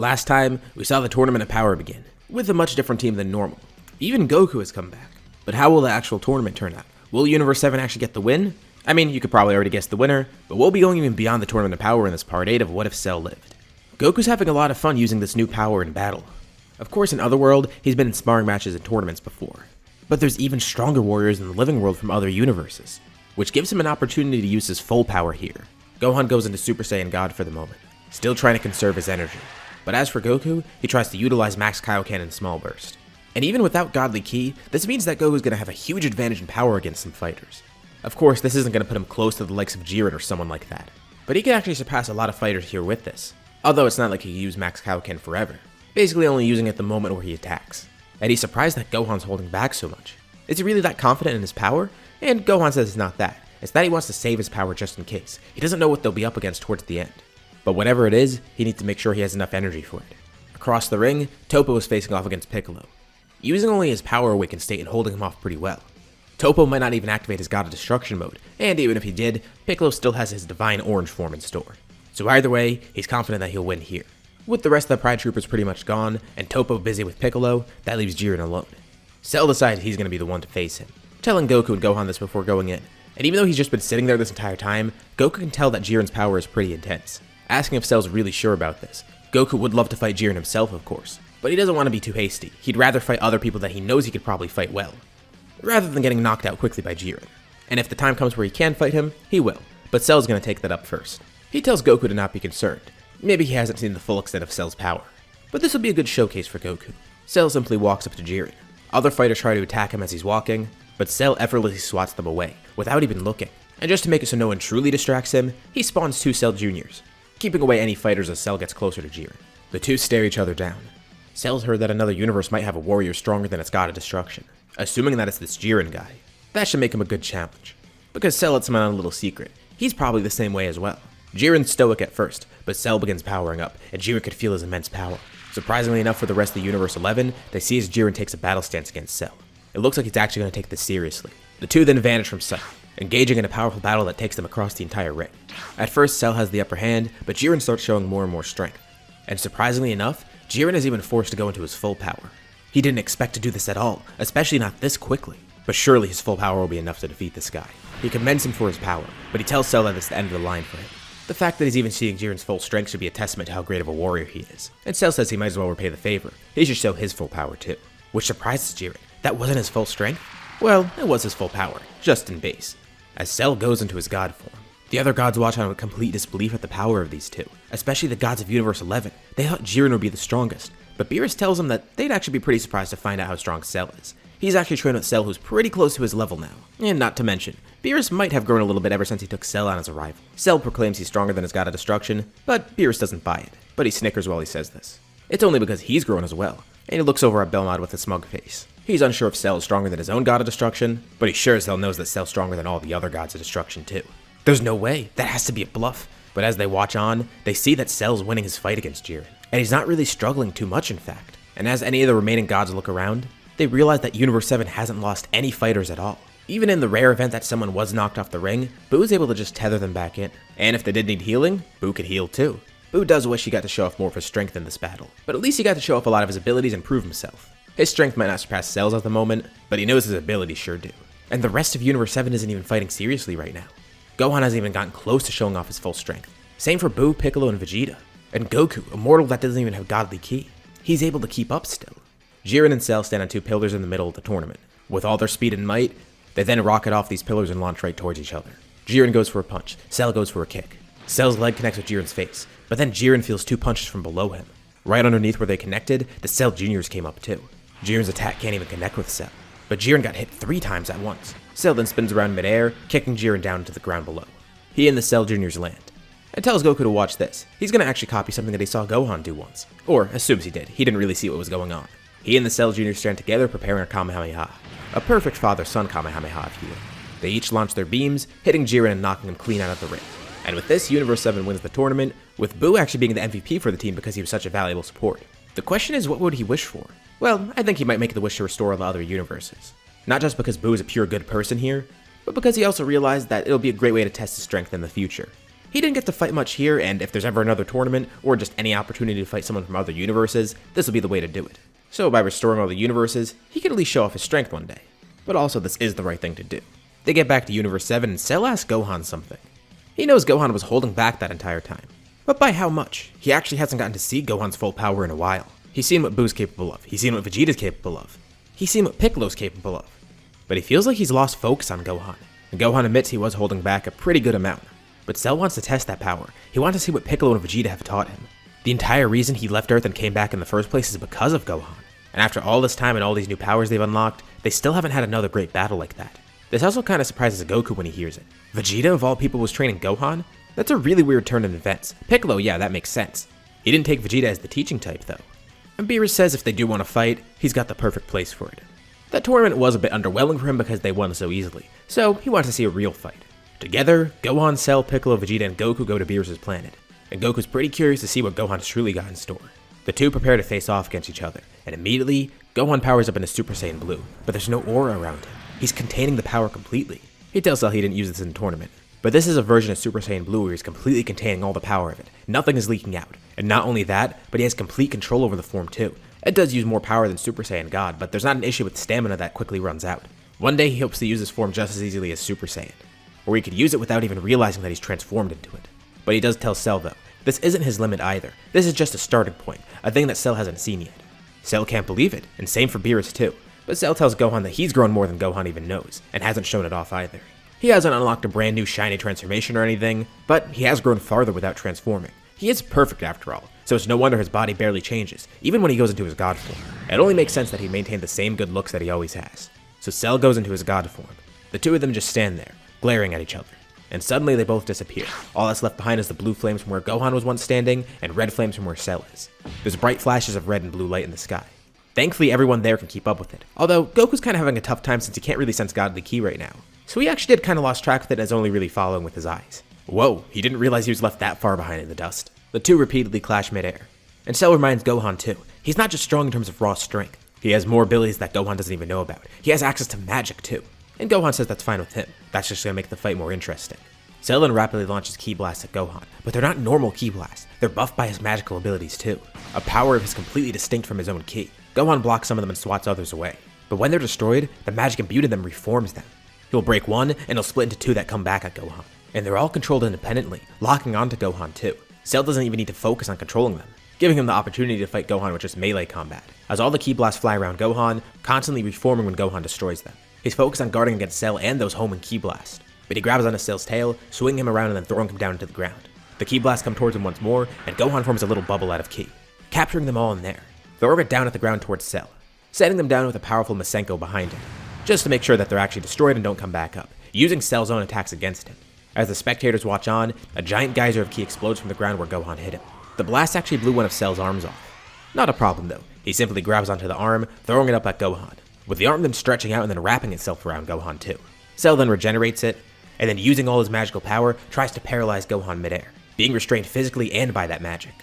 Last time, we saw the Tournament of Power begin, with a much different team than normal. Even Goku has come back. But how will the actual tournament turn out? Will Universe 7 actually get the win? I mean, you could probably already guess the winner, but we'll be going even beyond the Tournament of Power in this part 8 of What If Cell Lived. Goku's having a lot of fun using this new power in battle. Of course, in Otherworld, he's been in sparring matches and tournaments before. But there's even stronger warriors in the living world from other universes, which gives him an opportunity to use his full power here. Gohan goes into Super Saiyan God for the moment, still trying to conserve his energy. But as for Goku, he tries to utilize Max Kaioken in Small Burst. And even without Godly Ki, this means that Goku's going to have a huge advantage in power against some fighters. Of course, this isn't going to put him close to the likes of Jiren or someone like that, but he can actually surpass a lot of fighters here with this. Although it's not like he can use Max Kaioken forever, basically only using it the moment where he attacks. And he's surprised that Gohan's holding back so much. Is he really that confident in his power? And Gohan says it's not that. It's that he wants to save his power just in case. He doesn't know what they'll be up against towards the end. But whatever it is, he needs to make sure he has enough energy for it. Across the ring, Toppo is facing off against Piccolo, using only his power awakened state and holding him off pretty well. Toppo might not even activate his God of Destruction mode, and even if he did, Piccolo still has his Divine Orange form in store. So either way, he's confident that he'll win here. With the rest of the Pride Troopers pretty much gone, and Toppo busy with Piccolo, that leaves Jiren alone. Cell decides he's going to be the one to face him, telling Goku and Gohan this before going in. And even though he's just been sitting there this entire time, Goku can tell that Jiren's power is pretty intense. Asking if Cell's really sure about this. Goku would love to fight Jiren himself, of course, but he doesn't want to be too hasty. He'd rather fight other people that he knows he could probably fight well, rather than getting knocked out quickly by Jiren. And if the time comes where he can fight him, he will, but Cell's going to take that up first. He tells Goku to not be concerned. Maybe he hasn't seen the full extent of Cell's power, but this will be a good showcase for Goku. Cell simply walks up to Jiren. Other fighters try to attack him as he's walking, but Cell effortlessly swats them away, without even looking. And just to make it so no one truly distracts him, he spawns two Cell Juniors, keeping away any fighters as Cell gets closer to Jiren. The two stare each other down. Cell's heard that another universe might have a warrior stronger than its God of Destruction, assuming that it's this Jiren guy. That should make him a good challenge, because Cell lets him in on a little secret. He's probably the same way as well. Jiren's stoic at first, but Cell begins powering up, and Jiren could feel his immense power. Surprisingly enough for the rest of the Universe 11, they see as Jiren takes a battle stance against Cell. It looks like he's actually going to take this seriously. The two then vanish from sight, engaging in a powerful battle that takes them across the entire ring. At first, Cell has the upper hand, but Jiren starts showing more and more strength. And surprisingly enough, Jiren is even forced to go into his full power. He didn't expect to do this at all, especially not this quickly. But surely his full power will be enough to defeat this guy. He commends him for his power, but he tells Cell that it's the end of the line for him. The fact that he's even seeing Jiren's full strength should be a testament to how great of a warrior he is. And Cell says he might as well repay the favor. He should show his full power too. Which surprises Jiren. That wasn't his full strength? Well, it was his full power, just in base. As Cell goes into his god form, the other gods watch on with complete disbelief at the power of these two, especially the gods of Universe 11. They thought Jiren would be the strongest, but Beerus tells them that they'd actually be pretty surprised to find out how strong Cell is. He's actually trained with Cell, who's pretty close to his level now. And not to mention, Beerus might have grown a little bit ever since he took Cell on his arrival. Cell proclaims he's stronger than his God of Destruction, but Beerus doesn't buy it. But he snickers while he says this. It's only because he's grown as well, and he looks over at Belmod with a smug face. He's unsure if Cell is stronger than his own God of Destruction, but he sure as hell knows that Cell's stronger than all the other gods of destruction too. There's no way, that has to be a bluff. But as they watch on, they see that Cell's winning his fight against Jiren, and he's not really struggling too much in fact. And as any of the remaining gods look around, they realize that Universe 7 hasn't lost any fighters at all. Even in the rare event that someone was knocked off the ring, Boo is able to just tether them back in. And if they did need healing, Boo could heal too. Boo does wish he got to show off more of his strength in this battle, but at least he got to show off a lot of his abilities and prove himself. His strength might not surpass Cell's at the moment, but he knows his abilities sure do. And the rest of Universe 7 isn't even fighting seriously right now. Gohan hasn't even gotten close to showing off his full strength. Same for Boo, Piccolo, and Vegeta. And Goku, a mortal that doesn't even have Godly Ki. He's able to keep up still. Jiren and Cell stand on two pillars in the middle of the tournament. With all their speed and might, they then rocket off these pillars and launch right towards each other. Jiren goes for a punch, Cell goes for a kick. Cell's leg connects with Jiren's face, but then Jiren feels two punches from below him. Right underneath where they connected, the Cell Juniors came up too. Jiren's attack can't even connect with Cell, but Jiren got hit 3 times at once. Cell then spins around midair, kicking Jiren down to the ground below. He and the Cell Juniors land, and tells Goku to watch this. He's gonna actually copy something that he saw Gohan do once. Or, assumes he did, he didn't really see what was going on. He and the Cell Juniors stand together preparing a Kamehameha. A perfect father-son Kamehameha if you will. They each launch their beams, hitting Jiren and knocking him clean out of the ring. And with this, Universe 7 wins the tournament, with Boo actually being the MVP for the team because he was such a valuable support. The question is, what would he wish for? Well, I think he might make the wish to restore the other universes. Not just because Boo is a pure good person here, but because he also realized that it'll be a great way to test his strength in the future. He didn't get to fight much here, and if there's ever another tournament, or just any opportunity to fight someone from other universes, this will be the way to do it. So by restoring all the universes, he can at least show off his strength one day. But also, this is the right thing to do. They get back to Universe 7, and Cell asks Gohan something. He knows Gohan was holding back that entire time. But by how much? He actually hasn't gotten to see Gohan's full power in a while. He's seen what Boo's capable of. He's seen what Vegeta's capable of. He's seen what Piccolo's capable of. But he feels like he's lost focus on Gohan. And Gohan admits he was holding back a pretty good amount. But Cell wants to test that power. He wants to see what Piccolo and Vegeta have taught him. The entire reason he left Earth and came back in the first place is because of Gohan. And after all this time and all these new powers they've unlocked, they still haven't had another great battle like that. This also kind of surprises Goku when he hears it. Vegeta, of all people, was training Gohan? That's a really weird turn in events. Piccolo, yeah, that makes sense. He didn't take Vegeta as the teaching type, though. And Beerus says if they do want to fight, he's got the perfect place for it. That tournament was a bit underwhelming for him because they won so easily, so he wants to see a real fight. Together, Gohan, Cell, Piccolo, Vegeta, and Goku go to Beerus' planet, and Goku's pretty curious to see what Gohan's truly got in store. The two prepare to face off against each other, and immediately, Gohan powers up into Super Saiyan Blue, but there's no aura around him. He's containing the power completely. He tells Cell he didn't use this in the tournament, but this is a version of Super Saiyan Blue where he's completely containing all the power of it. Nothing is leaking out, and not only that, but he has complete control over the form too. It does use more power than Super Saiyan God, but there's not an issue with stamina that quickly runs out. One day he hopes to use this form just as easily as Super Saiyan, or he could use it without even realizing that he's transformed into it. But he does tell Cell though, this isn't his limit either. This is just a starting point, a thing that Cell hasn't seen yet. Cell can't believe it, and same for Beerus too. But Cell tells Gohan that he's grown more than Gohan even knows, and hasn't shown it off either. He hasn't unlocked a brand new shiny transformation or anything, but he has grown farther without transforming. He is perfect after all, so it's no wonder his body barely changes, even when he goes into his God form. It only makes sense that he maintained the same good looks that he always has. So Cell goes into his God form. The two of them just stand there, glaring at each other. And suddenly they both disappear. All that's left behind is the blue flames from where Gohan was once standing, and red flames from where Cell is. There's bright flashes of red and blue light in the sky. Thankfully everyone there can keep up with it, although Goku's kind of having a tough time since he can't really sense godly ki right now. So he actually did kind of lost track of it as only really following with his eyes. Whoa, he didn't realize he was left that far behind in the dust. The two repeatedly clash midair. And Cell reminds Gohan too, he's not just strong in terms of raw strength, he has more abilities that Gohan doesn't even know about. He has access to magic too. And Gohan says that's fine with him, that's just gonna make the fight more interesting. Cell then rapidly launches Ki Blasts at Gohan, but they're not normal Ki Blasts, they're buffed by his magical abilities too. A power of his completely distinct from his own Ki. Gohan blocks some of them and swats others away. But when they're destroyed, the magic imbued in them reforms them. He'll break one, and he'll split into two that come back at Gohan. And they're all controlled independently, locking onto Gohan too. Cell doesn't even need to focus on controlling them, giving him the opportunity to fight Gohan with just melee combat, as all the Ki Blasts fly around Gohan, constantly reforming when Gohan destroys them. He's focused on guarding against Cell and those homing Ki Blasts, but he grabs onto Cell's tail, swinging him around and then throwing him down into the ground. The Ki Blasts come towards him once more, and Gohan forms a little bubble out of Ki, capturing them all in there, throwing it down at the ground towards Cell, setting them down with a powerful Masenko behind him, just to make sure that they're actually destroyed and don't come back up, using Cell's own attacks against him. As the spectators watch on, a giant geyser of Ki explodes from the ground where Gohan hit him. The blast actually blew one of Cell's arms off. Not a problem though, he simply grabs onto the arm, throwing it up at Gohan, with the arm then stretching out and then wrapping itself around Gohan too. Cell then regenerates it, and then using all his magical power, tries to paralyze Gohan midair, being restrained physically and by that magic.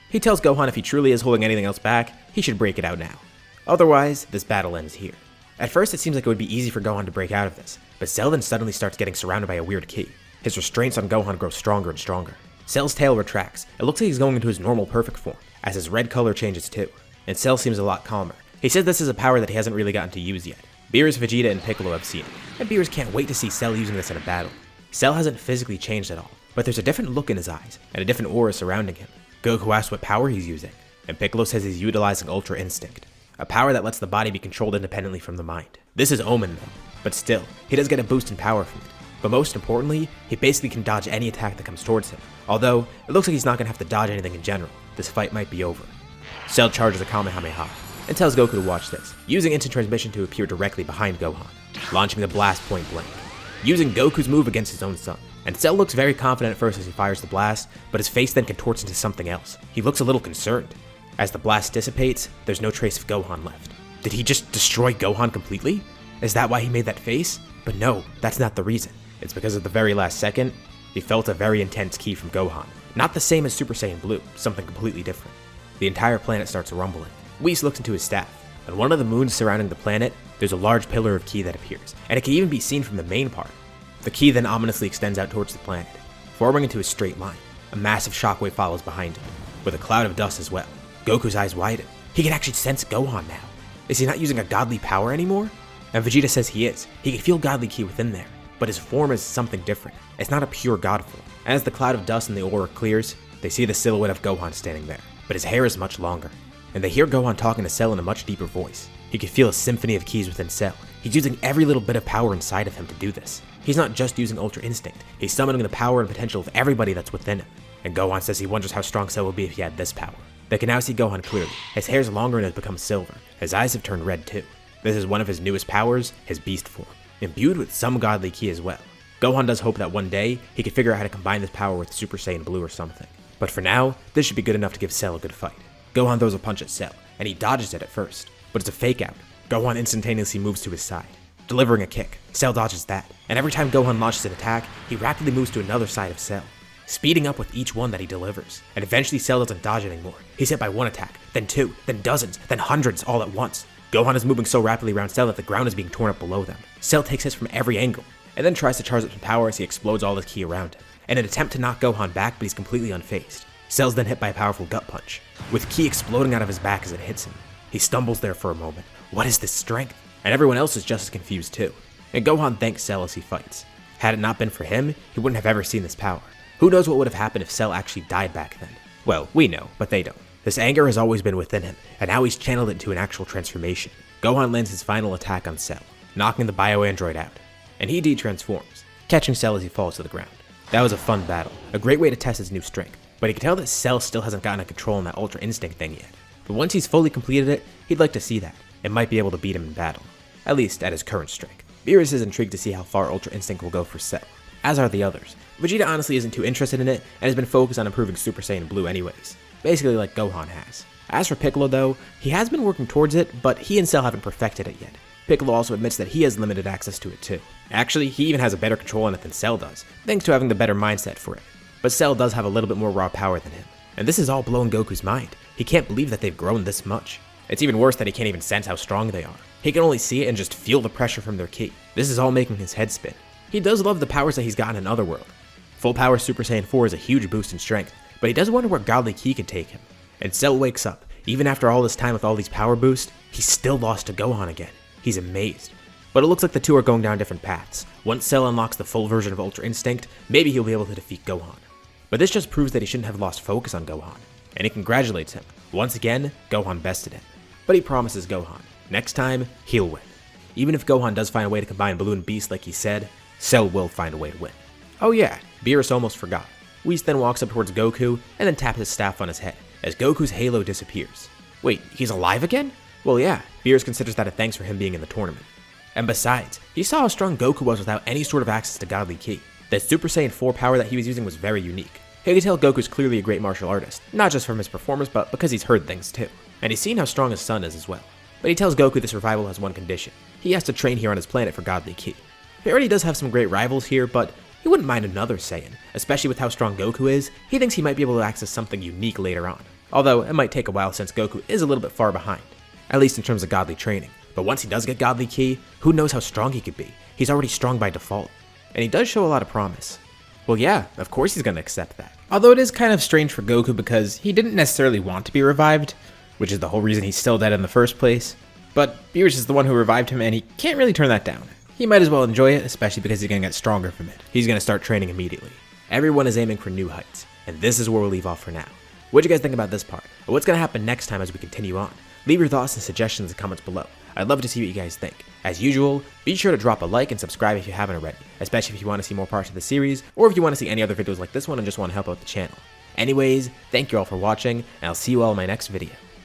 He tells Gohan if he truly is holding anything else back, he should break it out now. Otherwise, this battle ends here. At first it seems like it would be easy for Gohan to break out of this, but Cell then suddenly starts getting surrounded by a weird Ki. His restraints on Gohan grow stronger and stronger. Cell's tail retracts. It looks like he's going into his normal perfect form, as his red color changes too. And Cell seems a lot calmer. He says this is a power that he hasn't really gotten to use yet. Beerus, Vegeta, and Piccolo have seen it, and Beerus can't wait to see Cell using this in a battle. Cell hasn't physically changed at all, but there's a different look in his eyes, and a different aura surrounding him. Goku asks what power he's using, and Piccolo says he's utilizing Ultra Instinct, a power that lets the body be controlled independently from the mind. This is Omen though, but still, he does get a boost in power from it. But most importantly, he basically can dodge any attack that comes towards him. Although, it looks like he's not going to have to dodge anything in general. This fight might be over. Cell charges a Kamehameha, and tells Goku to watch this, using instant transmission to appear directly behind Gohan, launching the blast point blank, using Goku's move against his own son. And Cell looks very confident at first as he fires the blast, but his face then contorts into something else. He looks a little concerned. As the blast dissipates, there's no trace of Gohan left. Did he just destroy Gohan completely? Is that why he made that face? But no, that's not the reason. It's because at the very last second, he felt a very intense ki from Gohan. Not the same as Super Saiyan Blue, something completely different. The entire planet starts rumbling. Whis looks into his staff. On one of the moons surrounding the planet, there's a large pillar of ki that appears, and it can even be seen from the main part. The ki then ominously extends out towards the planet. forming into a straight line. A massive shockwave follows behind him, with a cloud of dust as well. Goku's eyes widen. He can actually sense Gohan now. Is he not using a godly power anymore? And Vegeta says he is. He can feel godly ki within there, but his form is something different. It's not a pure god form. As the cloud of dust in the aura clears, they see the silhouette of Gohan standing there, but his hair is much longer. And they hear Gohan talking to Cell in a much deeper voice. He can feel a symphony of keys within Cell. He's using every little bit of power inside of him to do this. He's not just using Ultra Instinct, he's summoning the power and potential of everybody that's within him. And Gohan says he wonders how strong Cell would be if he had this power. They can now see Gohan clearly. His hair's longer and has become silver. His eyes have turned red too. This is one of his newest powers, his beast form, imbued with some godly ki as well. Gohan does hope that one day he could figure out how to combine this power with Super Saiyan Blue or something. But for now, this should be good enough to give Cell a good fight. Gohan throws a punch at Cell, and he dodges it at first, but it's a fake out. Gohan instantaneously moves to his side, delivering a kick. Cell dodges that, and every time Gohan launches an attack, he rapidly moves to another side of Cell, speeding up with each one that he delivers. And eventually Cell doesn't dodge anymore. He's hit by one attack, then two, then dozens, then hundreds all at once. Gohan is moving so rapidly around Cell that the ground is being torn up below them. Cell takes hits from every angle, and then tries to charge up some power as he explodes all his ki around him, in an attempt to knock Gohan back, but he's completely unfazed. Cell's then hit by a powerful gut punch, with ki exploding out of his back as it hits him. He stumbles there for a moment. What is this strength? And everyone else is just as confused too. And Gohan thanks Cell as he fights. Had it not been for him, he wouldn't have ever seen this power. Who knows what would have happened if Cell actually died back then? Well, we know, but they don't. This anger has always been within him, and now he's channeled it into an actual transformation. Gohan lands his final attack on Cell, knocking the bio-android out, and he de-transforms, catching Cell as he falls to the ground. That was a fun battle, a great way to test his new strength, but he can tell that Cell still hasn't gotten a control on that Ultra Instinct thing yet. But once he's fully completed it, he'd like to see that, and might be able to beat him in battle, at least at his current strength. Beerus is intrigued to see how far Ultra Instinct will go for Cell, as are the others. Vegeta honestly isn't too interested in it, and has been focused on improving Super Saiyan Blue anyways, basically like Gohan has. As for Piccolo though, he has been working towards it, but he and Cell haven't perfected it yet. Piccolo also admits that he has limited access to it too. Actually, he even has a better control on it than Cell does, thanks to having the better mindset for it. But Cell does have a little bit more raw power than him, and this is all blowing Goku's mind. He can't believe that they've grown this much. It's even worse that he can't even sense how strong they are. He can only see it and just feel the pressure from their ki. This is all making his head spin. He does love the powers that he's gotten in Otherworld. Full power Super Saiyan 4 is a huge boost in strength, but he does wonder where godly ki could take him. And Cell wakes up. Even after all this time with all these power boosts, he's still lost to Gohan again. He's amazed. But it looks like the two are going down different paths. Once Cell unlocks the full version of Ultra Instinct, maybe he'll be able to defeat Gohan. But this just proves that he shouldn't have lost focus on Gohan, and he congratulates him. Once again, Gohan bested him. But he promises Gohan, next time, he'll win. Even if Gohan does find a way to combine Blue and Beast like he said, Cell will find a way to win. Oh yeah, Beerus almost forgot. Whis then walks up towards Goku, and then taps his staff on his head, as Goku's halo disappears. Wait, he's alive again? Well yeah, Beerus considers that a thanks for him being in the tournament. And besides, he saw how strong Goku was without any sort of access to godly ki. That Super Saiyan 4 power that he was using was very unique. He could tell Goku's clearly a great martial artist, not just from his performance, but because he's heard things too. And he's seen how strong his son is as well. But he tells Goku this revival has one condition. He has to train here on his planet for godly ki. He already does have some great rivals here, but he wouldn't mind another Saiyan, especially with how strong Goku is. He thinks he might be able to access something unique later on. Although, it might take a while since Goku is a little bit far behind, at least in terms of godly training. But once he does get godly ki, who knows how strong he could be. He's already strong by default. And he does show a lot of promise. Well yeah, of course he's gonna accept that. Although it is kind of strange for Goku because he didn't necessarily want to be revived, which is the whole reason he's still dead in the first place. But Beerus is the one who revived him and he can't really turn that down. He might as well enjoy it, especially because he's gonna get stronger from it. He's gonna start training immediately. Everyone is aiming for new heights, and this is where we'll leave off for now. What do you guys think about this part? Or what's gonna happen next time as we continue on? Leave your thoughts and suggestions in the comments below. I'd love to see what you guys think. As usual, be sure to drop a like and subscribe if you haven't already, especially if you want to see more parts of the series, or if you want to see any other videos like this one and just want to help out the channel. Anyways, thank you all for watching, and I'll see you all in my next video.